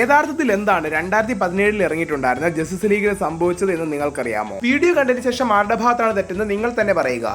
യഥാർത്ഥത്തിൽ എന്താണ് 2017 ഇറങ്ങിയിട്ടുണ്ടായിരുന്ന ജസ്റ്റിസ് ലീഗിൽ സംഭവിച്ചത് എന്ന് നിങ്ങൾക്കറിയാമോ? വീഡിയോ കണ്ടതിന് ശേഷം ആരുടെ ഭാഗത്താണ് തെറ്റെന്ന് നിങ്ങൾ തന്നെ പറയുക.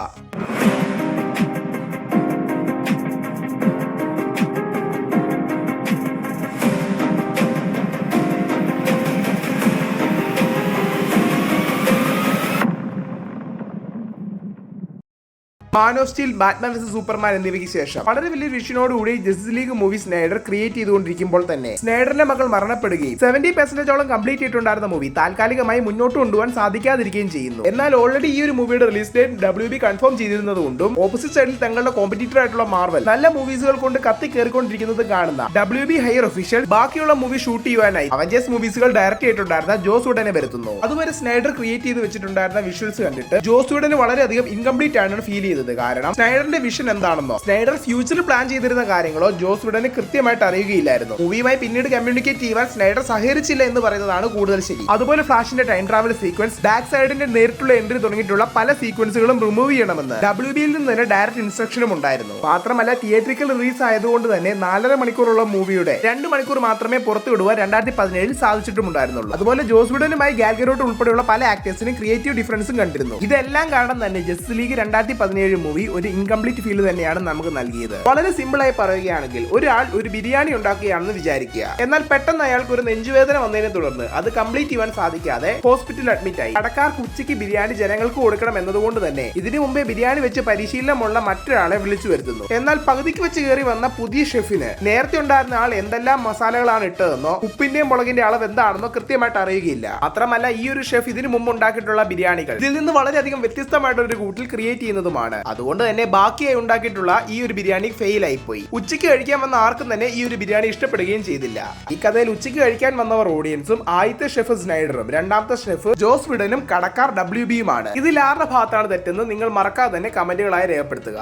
Man of Steel, Batman vs Superman എന്നിവയ്ക്ക് ശേഷം വളരെ വലിയ വിഷനോടുകൂടി Justice League movie Snyder create ചെയ്തുകൊണ്ടിരിക്കുമ്പോൾ തന്നെ സ്നൈഡറിന്റെ മകൾ മരണപ്പെടുകയും 70% കംപ്ലീറ്റ് ചെയ്തിട്ടുണ്ടായിരുന്ന മൂവി താൽക്കാലികമായി മുന്നോട്ട് കൊണ്ടുപോകാൻ സാധിക്കാതിരിക്കുകയും ചെയ്യുന്നു. എന്നാൽ ഓൾറെഡി ഈ ഒരു മൂവിയുടെ റിലീസ് ഡേറ്റ് WB കൺഫേം ചെയ്തിരുന്നതുകൊണ്ടും ഓപ്പോസിറ്റ് സൈഡിൽ തങ്ങളുടെ കോമ്പറ്റീറ്റർ ആയിട്ടുള്ള മാർവൽ നല്ല മൂവീസുകൾ കൊണ്ട് കത്തി കയറിക്കൊണ്ടിരിക്കുന്നത് കാണുന്ന WB ഹയർ ഒഫീഷ്യൽ ബാക്കിയുള്ള മൂവി ഷൂട്ട് ചെയ്യുവാനായി അവഞ്ചേഴ്സ് മൂവീസുകൾ ഡയറക്ട് ചെയ്തിട്ടുണ്ടായിരുന്ന ജോസ് ഉഡനെ വരുത്തുന്നു. അതുവരെ സ്നൈഡർ ക്രിയേറ്റ് ചെയ്ത് വെച്ചിട്ടുണ്ടായിരുന്ന വിഷ്വൽസ് കണ്ടിട്ട് ജോസ് ഉഡന് വളരെയധികം ഇൻകംപ്ലീറ്റ് ആണ് ഫീൽ ചെയ്തത്. കാരണം സ്നൈഡറിന്റെ വിഷൻ എന്താണെന്നോ സ്നൈഡർ ഫ്യൂച്ചറിൽ പ്ലാൻ ചെയ്തിരുന്ന കാര്യങ്ങളോ ജോസ് വിഡന് കൃത്യമായിട്ട് അറിയുകയില്ലായിരുന്നു. മൂവിയുമായി പിന്നീട് കമ്മ്യൂണിക്കേറ്റ് ചെയ്യാൻ സ്നൈഡർ സഹകരിച്ചില്ല എന്ന് പറയുന്നതാണ് കൂടുതൽ ശരി. അതുപോലെ ഫ്ലാഷിന്റെ ടൈം ട്രാവൽ സീക്വൻസ്, ബാക്ക് സൈഡിന്റെ നേരിട്ടുള്ള എൻട്രി തുടങ്ങിയിട്ടുള്ള പല സീക്വൻസുകളും റിമൂവ് ചെയ്യണമെന്ന് WBയിൽ നിന്ന് തന്നെ ഡയറക്റ്റ് ഇൻസ്ട്രക്ഷനും ഉണ്ടായിരുന്നു. മാത്രമല്ല തിയേറ്ററിക്കൽ റിലീസ് ആയതുകൊണ്ട് തന്നെ 4.5 മണിക്കൂറുള്ള മൂവിയുടെ 2 മണിക്കൂർ മാത്രമേ പുറത്തുവിടുവാൻ 2017 സാധിച്ചിട്ടുമുണ്ടായിരുന്നുള്ളൂ. അതുപോലെ ജോസ് വിഡനുമായി ഗാൽ ഗഡോട്ട് ഉൾപ്പെടെയുള്ള പല ആക്ടേഴ്സിനും ക്രിയേറ്റീവ് ഡിഫറൻസും കണ്ടിരുന്നു. ഇതെല്ലാം കാരണം തന്നെ ജസ്റ്റിസ് ലീഗ് 2017 മൂവി ഒരു ഇൻകംപ്ലീറ്റ് ഫീൽ തന്നെയാണ് നമുക്ക് നൽകിയത്. വളരെ സിമ്പിൾ ആയി പറയുകയാണെങ്കിൽ ഒരാൾ ഒരു ബിരിയാണി ഉണ്ടാക്കുകയാണെന്ന് വിചാരിക്കുക. എന്നാൽ പെട്ടെന്ന് അയാൾക്ക് ഒരു നെഞ്ചുവേദന വന്നതിനെ തുടർന്ന് അത് കംപ്ലീറ്റ് ചെയ്യാൻ സാധിക്കാതെ ഹോസ്പിറ്റലിൽ അഡ്മിറ്റ് ആയി. കടക്കാർക്ക് ഉച്ചയ്ക്ക് ബിരിയാണി ജനങ്ങൾക്ക് കൊടുക്കണം എന്നതുകൊണ്ട് തന്നെ ഇതിനു മുമ്പേ ബിരിയാണി വെച്ച് പരിശീലനമുള്ള മറ്റൊരാളെ വിളിച്ചു വരുത്തുന്നു. എന്നാൽ പകുതിക്ക് വെച്ച് കയറി വന്ന പുതിയ ഷെഫിന് നേരത്തെ ഉണ്ടായിരുന്ന ആൾ എന്തെല്ലാം മസാലകളാണ് ഇട്ടതെന്നോ ഉപ്പിന്റെയും മുളകിന്റെ അളവ് എന്താണെന്നോ കൃത്യമായിട്ട് അറിയുകയില്ല. മാത്രമല്ല ഈ ഒരു ഷെഫ് ഇതിനു മുമ്പ് ഉണ്ടാക്കിയിട്ടുള്ള ബിരിയാണികൾ ഇതിൽ നിന്ന് വളരെയധികം വ്യത്യസ്തമായിട്ടുള്ള ഒരു കൂട്ടിൽ ക്രിയേറ്റ് ചെയ്യുന്നതുമാണ്. അതുകൊണ്ട് തന്നെ ബാക്കിയായി ഉണ്ടാക്കിയിട്ടുള്ള ഈ ഒരു ബിരിയാണി ഫെയിൽ ആയിപ്പോയി. ഉച്ചയ്ക്ക് കഴിക്കാൻ വന്ന ആർക്കും തന്നെ ഈ ഒരു ബിരിയാണി ഇഷ്ടപ്പെടുകയും ചെയ്തില്ല. ഈ കഥയിൽ ഉച്ചയ്ക്ക് കഴിക്കാൻ വന്നവർ ഓഡിയൻസും ആദ്യത്തെ ഷെഫ് സ്നൈഡറും രണ്ടാമത്തെ ഷെഫ് ജോസ് വിഡനും കടക്കാർ WBയുമാണ്. ഇതിൽ ആരുടെ ഭാഗത്താണ് തെറ്റെന്ന് നിങ്ങൾ മറക്കാതെ തന്നെ കമന്റുകളായി രേഖപ്പെടുത്തുക.